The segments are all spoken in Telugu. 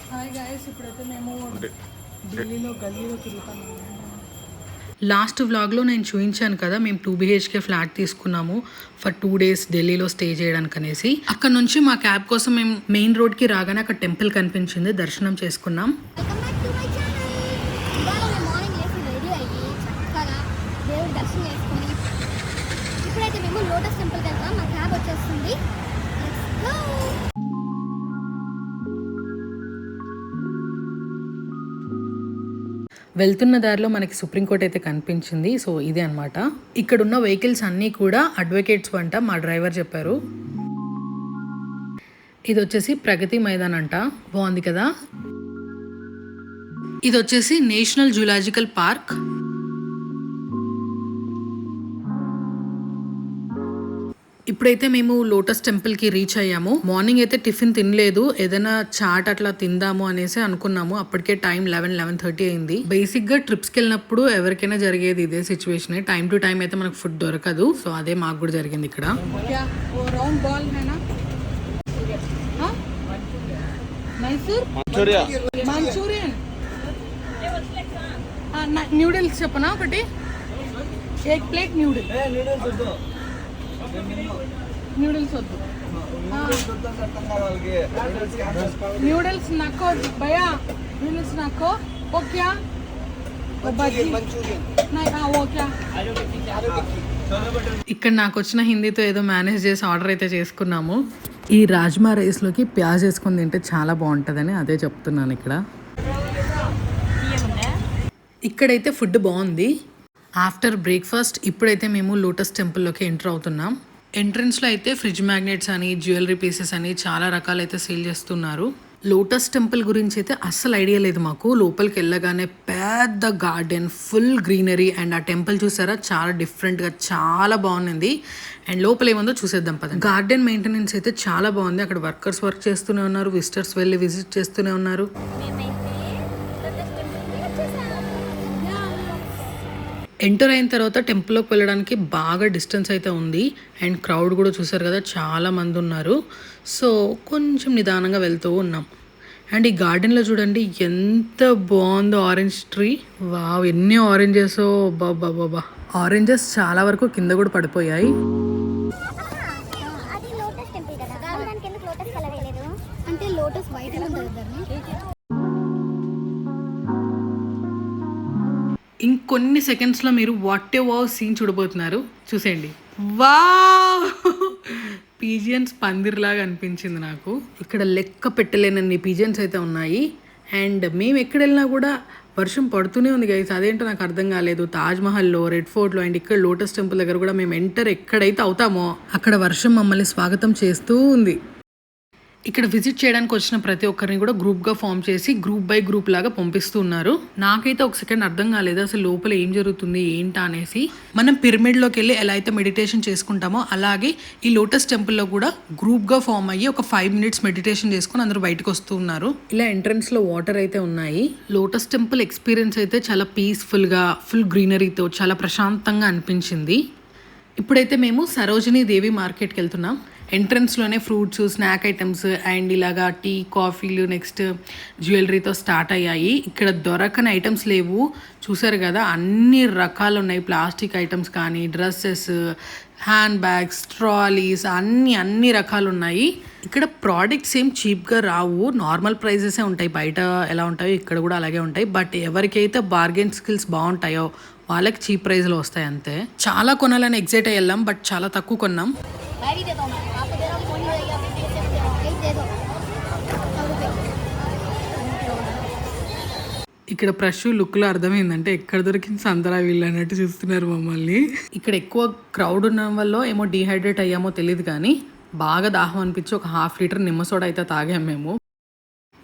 హాయ్ గైస్, ఇప్పుడైతే మేము ఢిల్లీలో గల్లీలో తిరుగుతాము. లాస్ట్ వ్లాగ్లో నేను చూపించాను కదా, మేము 2 BHK ఫ్లాట్ తీసుకున్నాము ఫర్ 2 days ఢిల్లీలో స్టే చేయడానికి అనేసి. అక్కడ నుంచి మా క్యాబ్ కోసం మేము మెయిన్ రోడ్కి రాగానే అక్కడ టెంపుల్ కనిపించింది, దర్శనం చేసుకున్నాం. ఇప్పుడైతే మేము లోటస్ టెంపుల్కి వెళ్తాం. మా క్యాబ్ వచ్చేస్తుంది. వెళ్తున్న దారిలో మనకి సుప్రీంకోర్టు అయితే కనిపించింది. సో ఇదే అనమాట. ఇక్కడ ఉన్న వెహికల్స్ అన్నీ కూడా అడ్వకేట్స్ అంట, మా డ్రైవర్ చెప్పారు. ఇది వచ్చేసి ప్రగతి మైదాన్ అంట, బాగుంది కదా. ఇది వచ్చేసి నేషనల్ జూలాజికల్ పార్క్. ఇప్పుడైతే మేము లోటస్ టెంపుల్కి రీచ్ అయ్యాము. మార్నింగ్ అయితే టిఫిన్ తినలేదు, ఏదైనా చాట్ అట్లా తిందాము అనేసి అనుకున్నాము. అప్పటికే టైం 11-11:30 అయింది. బేసిక్గా ట్రిప్స్కి వెళ్ళినప్పుడు ఎవరికైనా జరిగేది ఇదే సిచ్యువేషన్. టైం టు టైం అయితే మనకు ఫుడ్ దొరకదు. సో అదే మాకు కూడా జరిగింది ఇక్కడ. న్యూడిల్స్ చెప్పనా ఒకటి, ఎగ్ ప్లేట్ న్యూడిల్. న్యూడిల్స్ వద్దు, న్యూడిల్స్ నాకో భయా, న్యూడిల్స్ నాకో ఓకే. ఇక్కడ నాకు వచ్చిన హిందీతో ఏదో మేనేజ్ చేసి ఆర్డర్ అయితే చేసుకున్నాము. ఈ రాజ్మా రైస్లోకి ప్యాజ్ వేసుకొని తింటే చాలా బాగుంటుందని అదే చెప్తున్నాను. ఇక్కడైతే ఫుడ్ బాగుంది. ఆఫ్టర్ బ్రేక్ఫాస్ట్ ఇప్పుడైతే మేము లోటస్ టెంపుల్లోకి ఎంటర్ అవుతున్నాం. ఎంట్రన్స్లో అయితే ఫ్రిడ్జ్ మ్యాగ్నెట్స్ అని, జ్యువెలరీ పీసెస్ అని చాలా రకాలైతే సేల్ చేస్తున్నారు. లోటస్ టెంపుల్ గురించి అయితే అస్సలు ఐడియా లేదు మాకు. లోపలికి వెళ్ళగానే పెద్ద గార్డెన్, ఫుల్ గ్రీనరీ, అండ్ ఆ టెంపుల్ చూసారా చాలా డిఫరెంట్గా చాలా బాగుంది. అండ్ లోపల ఏముందో చూసేద్దాం పద. గార్డెన్ మెయింటెనెన్స్ అయితే చాలా బాగుంది. అక్కడ వర్కర్స్ వర్క్ చేస్తూనే ఉన్నారు, విజిటర్స్ వెళ్ళి విజిట్ చేస్తూనే ఉన్నారు. ఎంటర్ అయిన తర్వాత టెంపుల్లోకి వెళ్ళడానికి బాగా డిస్టెన్స్ అయితే ఉంది. అండ్ క్రౌడ్ కూడా చూసారు కదా, చాలా మంది ఉన్నారు. సో కొంచెం నిదానంగా వెళ్తూ ఉన్నాం. అండ్ ఈ గార్డెన్లో చూడండి ఎంత బాగుందో, ఆరెంజ్ ట్రీ. వావ్, ఎన్ని ఆరెంజెస్, బాబా. ఆరెంజెస్ చాలా వరకు కింద కూడా పడిపోయాయి. ఇంకొన్ని సెకండ్స్లో మీరు వాట్ ఏ వావ్ సీన్ చూడబోతున్నారు, చూసేయండి. వావ్, పీజియన్స్ పందిర్లాగా అనిపించింది నాకు. ఇక్కడ లెక్క పెట్టలేనన్ని పీజియన్స్ అయితే ఉన్నాయి. అండ్ మేము ఎక్కడ వెళ్ళినా కూడా వర్షం పడుతూనే ఉంది గైస్, అదేంటో నాకు అర్థం కాలేదు. తాజ్మహల్లో, రెడ్ ఫోర్ట్లో, అండ్ ఇక్కడ లోటస్ టెంపుల్ దగ్గర కూడా మేము ఎంటర్ ఎక్కడైతే అవుతామో అక్కడ వర్షం మమ్మల్ని స్వాగతం చేస్తూ ఉంది. ఇక్కడ విజిట్ చేయడానికి వచ్చిన ప్రతి ఒక్కరిని కూడా గ్రూప్గా ఫామ్ చేసి గ్రూప్ బై గ్రూప్ లాగా పంపిస్తూ ఉన్నారు. నాకైతే ఒక సెకండ్ అర్థం కాలేదు అసలు లోపల ఏం జరుగుతుంది ఏంటా అనేసి. మనం పిరమిడ్లోకి వెళ్ళి ఎలా అయితే మెడిటేషన్ చేసుకుంటామో అలాగే ఈ లోటస్ టెంపుల్లో కూడా గ్రూప్గా ఫామ్ అయ్యి ఒక 5 minutes మెడిటేషన్ చేసుకుని అందరూ బయటకు వస్తూ ఉన్నారు. ఇలా ఎంట్రన్స్లో వాటర్ అయితే ఉన్నాయి. లోటస్ టెంపుల్ ఎక్స్పీరియన్స్ అయితే చాలా పీస్ఫుల్గా, ఫుల్ గ్రీనరీతో చాలా ప్రశాంతంగా అనిపించింది. ఇప్పుడైతే మేము సరోజినీ దేవి మార్కెట్కి వెళ్తున్నాం. ఎంట్రన్స్లోనే ఫ్రూట్స్, స్నాక్ ఐటమ్స్ అండ్ ఇలాగా టీ, కాఫీలు, నెక్స్ట్ జ్యువెలరీతో స్టార్ట్ అయ్యాయి. ఇక్కడ దొరకని ఐటమ్స్ లేవు, చూసారు కదా, అన్ని రకాలు ఉన్నాయి. ప్లాస్టిక్ ఐటమ్స్ కానీ, డ్రెస్సెస్, హ్యాండ్ బ్యాగ్స్, ట్రాలీస్, అన్ని రకాలు ఉన్నాయి. ఇక్కడ ప్రోడక్ట్స్ ఏం చీప్గా రావు, నార్మల్ ప్రైజెసే ఉంటాయి. బయట ఎలా ఉంటాయో ఇక్కడ కూడా అలాగే ఉంటాయి. బట్ ఎవరికైతే బార్గెన్ స్కిల్స్ బాగుంటాయో వాళ్ళకి చీప్ ప్రైస్లో వస్తాయి అంతే. చాలా కొనాలని ఎగ్జైట్ అయ్యి వెళ్ళాం, బట్ చాలా తక్కువ కొన్నాం. ఇక్కడ ఫ్రెష్ లుక్లో అర్థమైందంటే ఎక్కడ దొరికింది సంతరా వీళ్ళు అన్నట్టు చూస్తున్నారు మమ్మల్ని. ఇక్కడ ఎక్కువ క్రౌడ్ ఉండడం వల్ల ఏమో డీహైడ్రేట్ అయ్యామో తెలియదు కానీ బాగా దాహం అనిపించి ఒక 1/2 లీటర్ నిమ్మ సోడా అయితే తాగాం మేము.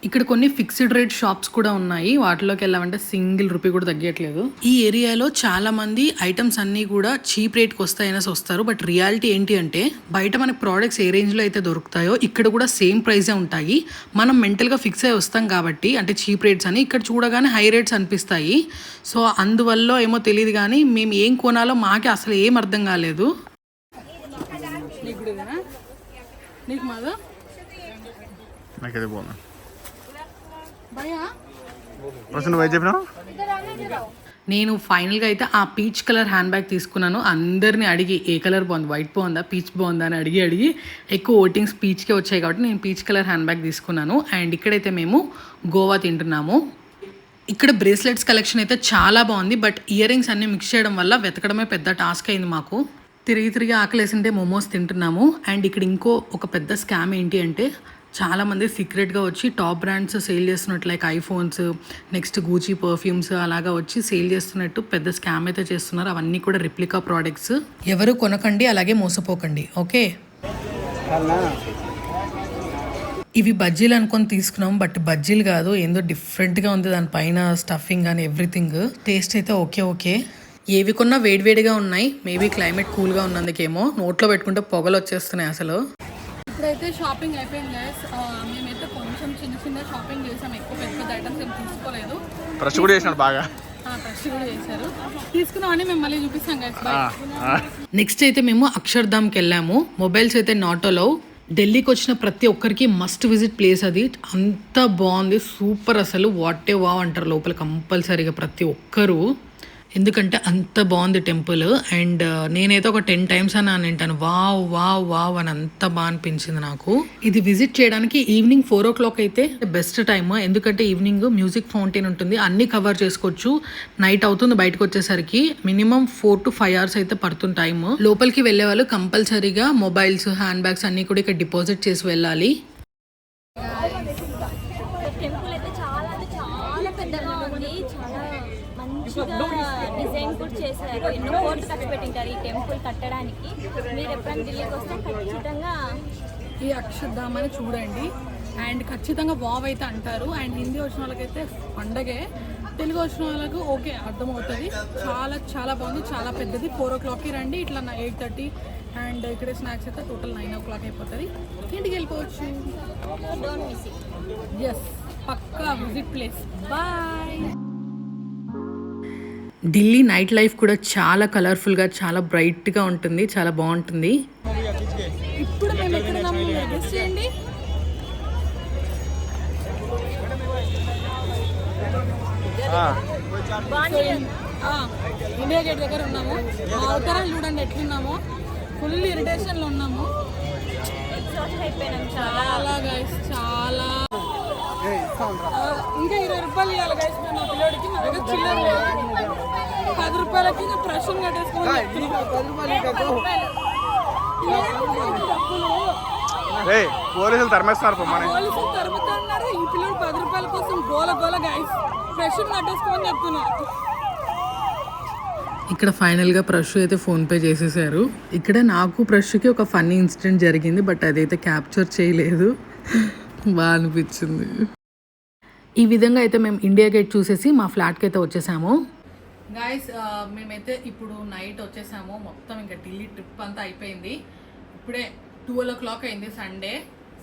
ఇక్కడ కొన్ని ఫిక్స్డ్ రేట్ షాప్స్ కూడా ఉన్నాయి, వాటిలోకి వెళ్ళామంటే ₹1 కూడా తగ్గట్లేదు. ఈ ఏరియాలో చాలా మంది ఐటమ్స్ అన్నీ కూడా చీప్ రేట్కి వస్తాయనేసి వస్తారు. బట్ రియాలిటీ ఏంటి అంటే బయట మనకి ప్రోడక్ట్స్ ఏ రేంజ్లో అయితే దొరుకుతాయో ఇక్కడ కూడా సేమ్ ప్రైజే ఉంటాయి. మనం మెంటల్గా ఫిక్స్ అయ్యి వస్తాం కాబట్టి, అంటే చీప్ రేట్స్ అని, ఇక్కడ చూడగానే హై రేట్స్ అనిపిస్తాయి. సో అందువల్ల ఏమో తెలియదు కానీ మేము ఏం కొనాలో మాకే అసలు ఏం అర్థం కాలేదు. భయ్యా నేను ఫైనల్గా అయితే ఆ పీచ్ కలర్ హ్యాండ్ బ్యాగ్ తీసుకున్నాను. అందరిని అడిగి ఏ కలర్ బాగుంది, వైట్ బాగుందా, పీచ్ బాగుందా అని అడిగి ఎక్కువ ఓటింగ్స్ పీచ్కే వచ్చాయి కాబట్టి నేను పీచ్ కలర్ హ్యాండ్ బ్యాగ్ తీసుకున్నాను. అండ్ ఇక్కడైతే మేము గోవా తింటున్నాము. ఇక్కడ బ్రేస్లెట్స్ కలెక్షన్ అయితే చాలా బాగుంది. బట్ ఇయర్ రింగ్స్ అన్నీ మిక్స్ చేయడం వల్ల వెతకడమే పెద్ద టాస్క్ అయింది మాకు. తిరిగి ఆకలేసింటే మోమోస్ తింటున్నాము. అండ్ ఇక్కడ ఒక పెద్ద స్కామ్ ఏంటి అంటే చాలామంది సీక్రెట్గా వచ్చి టాప్ బ్రాండ్స్ సేల్ చేస్తున్నట్టు like iPhones, next Gucci perfumes అలాగా వచ్చి సేల్ చేస్తున్నట్టు పెద్ద స్కామ్ అయితే చేస్తున్నారు. అవన్నీ కూడా రిప్లికా ప్రోడక్ట్స్. ఎవరు కొనకండి, అలాగే మోసపోకండి. ఓకే, ఇవి బజ్జీలు అనుకొని తీసుకున్నాం. బట్ బజ్జీలు కాదు, ఏందో డిఫరెంట్గా ఉంది. దానిపైన స్టఫింగ్ కానీ ఎవ్రీథింగ్. టేస్ట్ అయితే ఓకే. ఏవి కొన్నా వేడివేడిగా ఉన్నాయి. మేబీ క్లైమేట్ కూల్గా ఉన్నందుకేమో నోట్లో పెట్టుకుంటే పొగలు వచ్చేస్తున్నాయి అసలు. ఇప్పుడైతే షాపింగ్ అయిపోయింది గైస్. మేమైతే కొంచెం చిన్న షాపింగ్ చేసాం, ఎక్కువ పెద్ద ఐటమ్స్ ఏం తీసుకోలేదు. ఫ్రెష్ కూడా చేసినాడు బాగా. ఫ్రెష్ కూడా చేశారు. తీసుకున్నామని మేము మళ్ళీ చూపిస్తాం గైస్. నెక్స్ట్ అయితే మేము అక్షర్ధామ్కి వెళ్ళాము. మొబైల్స్ అయితే నాట్ అలౌ. ఢిల్లీకి వచ్చిన ప్రతి ఒక్కరికి మస్ట్ విజిట్ ప్లేస్ అది. అంత బాగుంది, సూపర్ అసలు. వాట్ ఏ వావ్ అంటారు లోపల కంపల్సరీగా ప్రతి ఒక్కరు, ఎందుకంటే అంత బాగుంది టెంపుల్. అండ్ నేనైతే ఒక 10 times అని వింటాను వావ్ అని అంత బాగా అనిపించింది నాకు. ఇది విజిట్ చేయడానికి ఈవినింగ్ 4 o'clock అయితే బెస్ట్ టైమ్. ఎందుకంటే ఈవినింగ్ మ్యూజిక్ ఫౌంటైన్ ఉంటుంది, అన్ని కవర్ చేసుకోవచ్చు. నైట్ అవుతుంది బయటకు వచ్చేసరికి. మినిమం 4 to 5 hours అయితే పడుతుంది టైమ్. లోపలికి వెళ్ళే వాళ్ళు కంపల్సరీగా మొబైల్స్, హ్యాండ్ బ్యాగ్స్ అన్ని కూడా ఇక్కడ డిపాజిట్ చేసి వెళ్ళాలి. టెంపుల్ అయితే చాలా పెద్దగా ఉంది. చాలా మంచిగా డిజైన్ కూడా చేశారు. ఎన్నో కోట్లు ఖర్చు పెట్టింటారు ఈ టెంపుల్ కట్టడానికి. మీరు ఎప్పుడైనా ఢిల్లీకి వస్తే ఖచ్చితంగా ఈ అక్షర్ధామ్ అని చూడండి. అండ్ ఖచ్చితంగా వావ్ అయితే అంటారు. అండ్ హిందీ వచ్చిన వాళ్ళకైతే పండగే, తెలుగు వచ్చిన వాళ్ళకు ఓకే అర్థమవుతుంది. చాలా బాగుంది, చాలా పెద్దది. 4 o'clockకి రండి, ఇట్లా 8:30. అండ్ ఇక్కడ స్నాక్స్ అయితే టోటల్ 9 o'clock అయిపోతుంది. ఇంటికి వెళ్ళిపోవచ్చు. Don't miss it. ఎస్, పక్కా visit place. Bye. Delhi nightlife కూడా చాలా కలర్ఫుల్గా, చాలా బ్రైట్గా ఉంటుంది, చాలా బాగుంటుంది. ఇప్పుడు మేము ఎక్కడ ఉన్నాము గెస్ చేయండి. ఇండియా గేట్ దగ్గర ఉన్నాము. మా అవతారాలు చూడండి ఎట్లున్నామో, ఫుల్ ఇరిటేషన్లో ఉన్నాము. చాలా గైస్, చాలా. ఇంకా 20 రూపాయలు ఇవ్వాలి గైస్ మా పిల్లోడికి. నా దగ్గర చిల్లర లేదు. 10 రూపాయలకి ప్రశ్న కట్టేసుకోవాలి. 10 రూపాయలు పోలీసులు తరిమేస్తున్నారు. పోలీసులు తరుముతున్నారు. ఈ పిల్లడు 10 రూపాయల కోసం గోల గైస్. ప్రశ్న కట్టేసుకోమని చెప్తున్నా. ఇక్కడ ఫైనల్గా ప్రష్ అయితే ఫోన్పే చేసేసారు. ఇక్కడ నాకు ప్రష్కి ఒక ఫన్నీ ఇన్సిడెంట్ జరిగింది, బట్ అదైతే క్యాప్చర్ చేయలేదు. బాగా అనిపించింది. ఈ విధంగా అయితే మేము ఇండియా గేట్ చూసేసి మా ఫ్లాట్కి అయితే వచ్చేసాము. గైస్ మేమైతే ఇప్పుడు నైట్ వచ్చేసాము. మొత్తం ఇంకా ఢిల్లీ ట్రిప్ అంతా అయిపోయింది. ఇప్పుడే 12 o'clock అయింది సండే.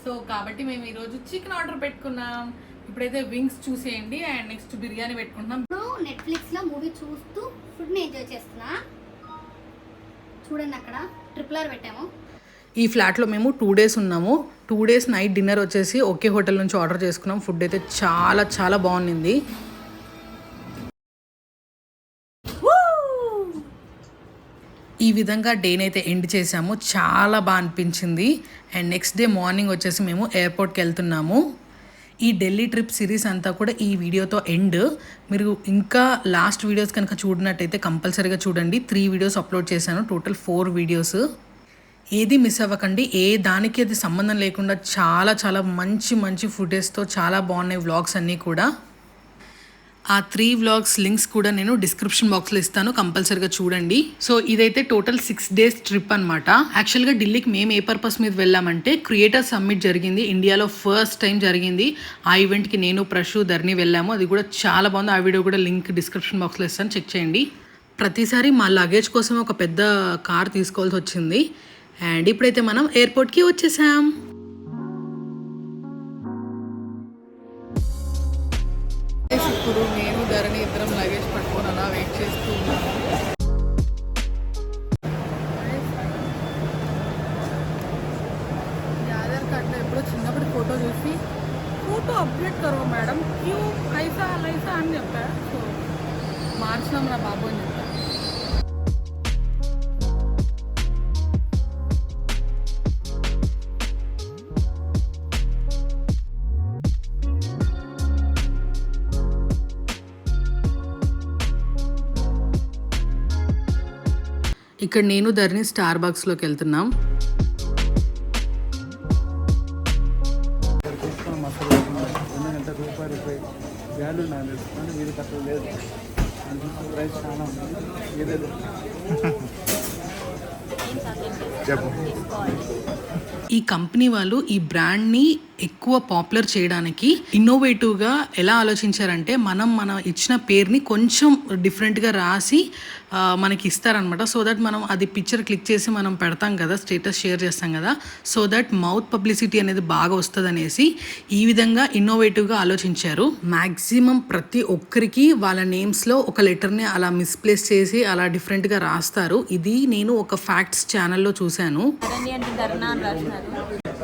సో కాబట్టి మేము ఈరోజు చికెన్ ఆర్డర్ పెట్టుకున్నాం. ఇప్పుడైతే వింగ్స్ చూసేయండి అండ్ నెక్స్ట్ బిర్యానీ పెట్టుకుంటున్నాం. ఇప్పుడు నెట్ఫ్లిక్స్లో మూవీ చూస్తూ ఫుడ్ని ఎంజాయ్ చేస్తున్నా. చూడండి అక్కడ ట్రిపుల్ ఆర్ పెట్టాము. ఈ ఫ్లాట్లో మేము 2 days ఉన్నాము. 2 days నైట్ డిన్నర్ వచ్చేసి ఒకే హోటల్ నుంచి ఆర్డర్ చేసుకున్నాం. ఫుడ్ అయితే చాలా బాగుంది. ఈ విధంగా డేని అయితే ఎండ్ చేసాము. చాలా బాగా అనిపించింది. అండ్ నెక్స్ట్ డే మార్నింగ్ వచ్చేసి మేము ఎయిర్పోర్ట్కి వెళ్తున్నాము. ఈ ఢిల్లీ ట్రిప్ సిరీస్ అంతా కూడా ఈ వీడియోతో ఎండ్. మీరు ఇంకా లాస్ట్ వీడియోస్ కనుక చూడనట్టయితే కంపల్సరీగా చూడండి. 3 videos అప్లోడ్ చేశాను, టోటల్ 4 videos. ఏది మిస్ అవ్వకండి. ఏ దానికి అది సంబంధం లేకుండా చాలా మంచి ఫుటేజ్తో చాలా బాగున్నాయి వ్లాగ్స్ అన్నీ కూడా. ఆ 3 vlogs లింక్స్ కూడా నేను డిస్క్రిప్షన్ బాక్స్లో ఇస్తాను, కంపల్సరీగా చూడండి. సో ఇదైతే టోటల్ 6 days ట్రిప్ అనమాట. యాక్చువల్గా ఢిల్లీకి మేము ఏ పర్పస్ మీద వెళ్ళామంటే క్రియేటర్ సమ్మిట్ జరిగింది, ఇండియాలో ఫస్ట్ టైం జరిగింది. ఆ ఈవెంట్కి నేను, ప్రశు, ధర్ని వెళ్ళాము. అది కూడా చాలా బాగుంది. ఆ వీడియో కూడా లింక్ డిస్క్రిప్షన్ బాక్స్లో ఇస్తాను, చెక్ చేయండి. ప్రతిసారి మా లగేజ్ కోసం ఒక పెద్ద కార్ తీసుకోవాల్సి వచ్చింది. అండ్ ఇప్పుడైతే మనం ఎయిర్పోర్ట్కి వచ్చేసాం. ఇప్పుడు నేను ధరణి ఇద్దరం లగేజ్ పట్టుకొని అలా వెయిట్ చేస్తూ ఉన్నాను. ఆధార్ కార్డులో ఎప్పుడో చిన్నప్పుడు ఫోటో చూసి ఫోటో అప్డేట్ కరో మేడం క్యూ ఐసా లైసా అని చెప్పారు. సో మార్చినాం నా బాబు అని చెప్పారు. ఇక్కడ నేను ధరణి స్టార్ బాక్స్లోకి వెళ్తున్నాం. ఎందుకంటే రూపాయి వాల్యూ నాకు తెలుస్తుంది, వీరి తక్కువ లేదు. ప్రైస్ చాలా ఉంది. ఏదేదో చెప్పు. ఈ కంపెనీ వాళ్ళు ఈ బ్రాండ్ని ఎక్కువ పాపులర్ చేయడానికి ఇన్నోవేటివ్గా ఎలా ఆలోచించారంటే మనం ఇచ్చిన పేరుని కొంచెం డిఫరెంట్గా రాసి మనకి ఇస్తారనమాట. సో దట్ మనం అది పిక్చర్ క్లిక్ చేసి మనం పెడతాం కదా, స్టేటస్ షేర్ చేస్తాం కదా, సో దట్ మౌత్ పబ్లిసిటీ అనేది బాగా వస్తుంది అనేసి ఈ విధంగా ఇన్నోవేటివ్గా ఆలోచించారు. మ్యాక్సిమం ప్రతి ఒక్కరికి వాళ్ళ నేమ్స్లో ఒక లెటర్ని అలా మిస్ప్లేస్ చేసి అలా డిఫరెంట్గా రాస్తారు. ఇది నేను ఒక ఫ్యాక్ట్స్ ఛానల్లో చూశాను. ధరణి అంటే ధర్నా అని రాసినారు.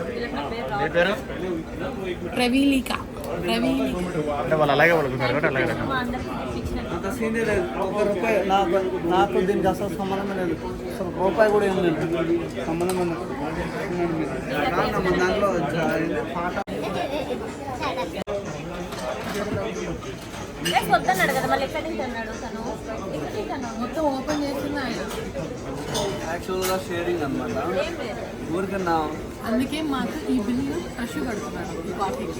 వీళ్ళకి నా పేరు పేరు ప్రవీలిక అంటే వాళ్ళు అలాగే పలుకుతారు కాబట్టి అలాగే. మా అందరికి ఇచ్చినట్టు అంత సీనియర్ లేదు. ₹1 నాకు దీనికి అసలు సంబంధమే లేదు. అసలు రూపాయి కూడా ఏం లేదు, సంబంధమే లేదు. మన దాంట్లో పాట వద్దన్నాడు కదా, మళ్ళీ ఎక్కడి నుంచి అన్నాడు తను? ఎక్కడి నుంచి అన్నాడు? మొత్తం ఓపెన్ చేసింది ఆయన. యాక్చువల్గా షేరింగ్ అనమాట. ఏం లేదు. ఊరికన్నా అందుకే మాకు ఈ బిల్లు ఫ్రెష్ కడుతున్నాడు ఈ కాఫీకి.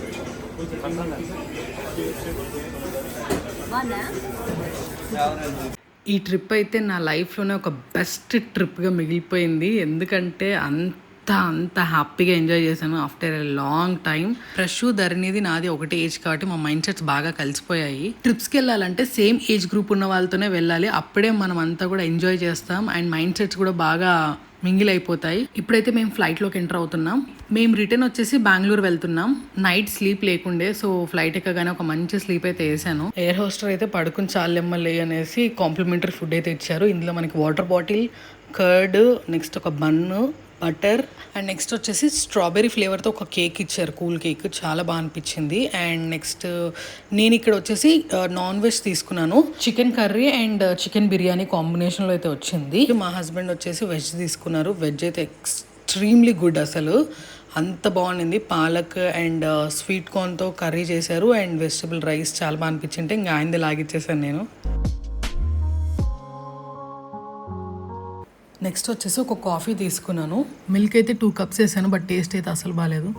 బాగుందా? ఈ ట్రిప్ అయితే నా లైఫ్లోనే ఒక బెస్ట్ ట్రిప్గా మిగిలిపోయింది. ఎందుకంటే అంత హ్యాపీగా ఎంజాయ్ చేశాను after a long time. Fresh ధరణిది నాది ఒకటే ఏజ్ కాబట్టి మా మైండ్ సెట్స్ బాగా కలిసిపోయాయి. ట్రిప్స్కి వెళ్ళాలంటే సేమ్ ఏజ్ గ్రూప్ ఉన్న వాళ్ళతోనే వెళ్ళాలి, అప్పుడే మనం అంతా కూడా ఎంజాయ్ చేస్తాం అండ్ మైండ్ సెట్స్ కూడా బాగా మింగిల్ అయిపోతాయి. ఇప్పుడైతే మేము ఫ్లైట్లోకి ఎంటర్ అవుతున్నాం. మేము రిటర్న్ వచ్చేసి బెంగళూరు వెళ్తున్నాం. నైట్ స్లీప్ లేకుండే, సో ఫ్లైట్ ఎక్కగానే ఒక మంచి స్లీప్ అయితే వేసాను. ఎయిర్ హోస్టర్ అయితే పడుకుని చాలెమ్మలే అనేసి కాంప్లిమెంటరీ ఫుడ్ అయితే ఇచ్చారు. ఇందులో మనకి వాటర్ బాటిల్, కర్డ్, నెక్స్ట్ ఒక బన్ను, బటర్ అండ్ నెక్స్ట్ వచ్చేసి స్ట్రాబెర్రీ ఫ్లేవర్తో ఒక కేక్ ఇచ్చారు, కూల్ కేక్, చాలా బాగా అనిపించింది. అండ్ నెక్స్ట్ నేను ఇక్కడ వచ్చేసి నాన్ వెజ్ తీసుకున్నాను. Chicken curry and chicken biryani కాంబినేషన్లో అయితే వచ్చింది. మా హస్బెండ్ వచ్చేసి వెజ్ తీసుకున్నారు. వెజ్ అయితే ఎక్స్ట్రీమ్లీ గుడ్, అసలు అంత బాగుండింది. పాలక్ అండ్ స్వీట్ కార్న్తో కర్రీ చేశారు అండ్ వెజిటబుల్ రైస్ చాలా బాగా అనిపించింటే ఇంకా ఆయనది లాగిచ్చేసాను నేను. నెక్స్ట్ వచ్చేసి ఒక కాఫీ తీసుకున్నాను. మిల్క్ అయితే 2 కప్స్ వేసాను, బట్ టేస్ట్ అయితే అసలు బాగాలేదు.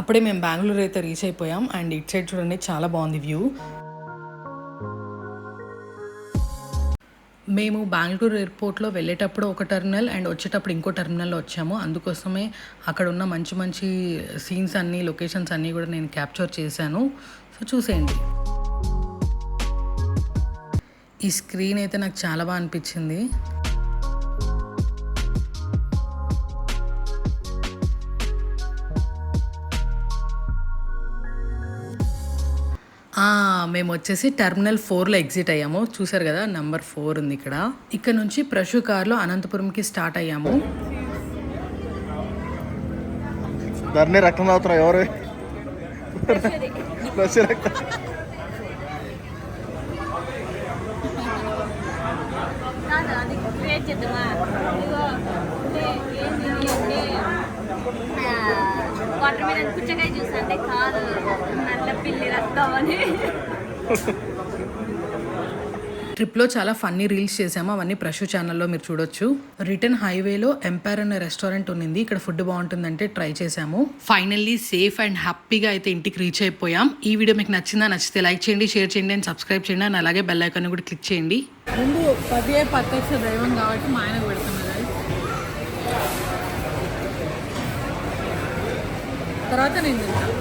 అప్పుడే మేము బెంగళూరు అయితే రీచ్ అయిపోయాం అండ్ ఇట్ సైడ్ చూడండి చాలా బాగుంది వ్యూ. మేము బెంగళూరు ఎయిర్పోర్ట్లో వెళ్ళేటప్పుడు ఒక టెర్మినల్ అండ్ వచ్చేటప్పుడు ఇంకో టెర్మినల్లో వచ్చాము. అందుకోసమే అక్కడ ఉన్న మంచి మంచి సీన్స్ అన్నీ, లొకేషన్స్ అన్నీ కూడా నేను క్యాప్చర్ చేశాను. సో చూసేయండి. ఈ స్క్రీన్ అయితే నాకు చాలా బాగా అనిపించింది. మేము వచ్చేసి టెర్మినల్ 4లో ఎగ్జిట్ అయ్యాము. చూసారు కదా, నెంబర్ 4 ఉంది ఇక్కడ. ఇక్కడ నుంచి ప్రషు కార్లో అనంతపురంకి స్టార్ట్ అయ్యాము. ధరణి రక్తం తాగుతున్నావు ఎవరు? ఫ్రెష్ రక్తం. కాదు, అది క్రియేట్ చేద్దామా? ఇదిగో అంటే ఏంటి అంటే వాటర్ మీద పుచ్చకాయ జ్యూస్ అంటే కాదు, నల్ల పిల్లి రక్తం అని. ట్రిప్లో చాలా ఫన్నీ రీల్స్ చేసాము, అవన్నీ ప్రషు ఛానల్లో మీరు చూడొచ్చు. రిటర్న్ హైవేలో ఎంపైర్ అనే రెస్టారెంట్ ఉంది, ఇక్కడ ఫుడ్ బాగుంటుందంటే ట్రై చేసాము. ఫైనల్లీ సేఫ్ అండ్ హ్యాపీగా అయితే ఇంటికి రీచ్ అయిపోయాం. ఈ వీడియో మీకు నచ్చితే లైక్ చేయండి, షేర్ చేయండి అండ్ సబ్స్క్రైబ్ చేయండి అండ్ అలాగే బెల్ ఐకాన్ కూడా క్లిక్ చేయండి. ముందు పదే ప్రత్యక్ష దైవం కాబట్టి మా ఆయనకు పెడుతున్నది. తర్వాత నేను తింటాను.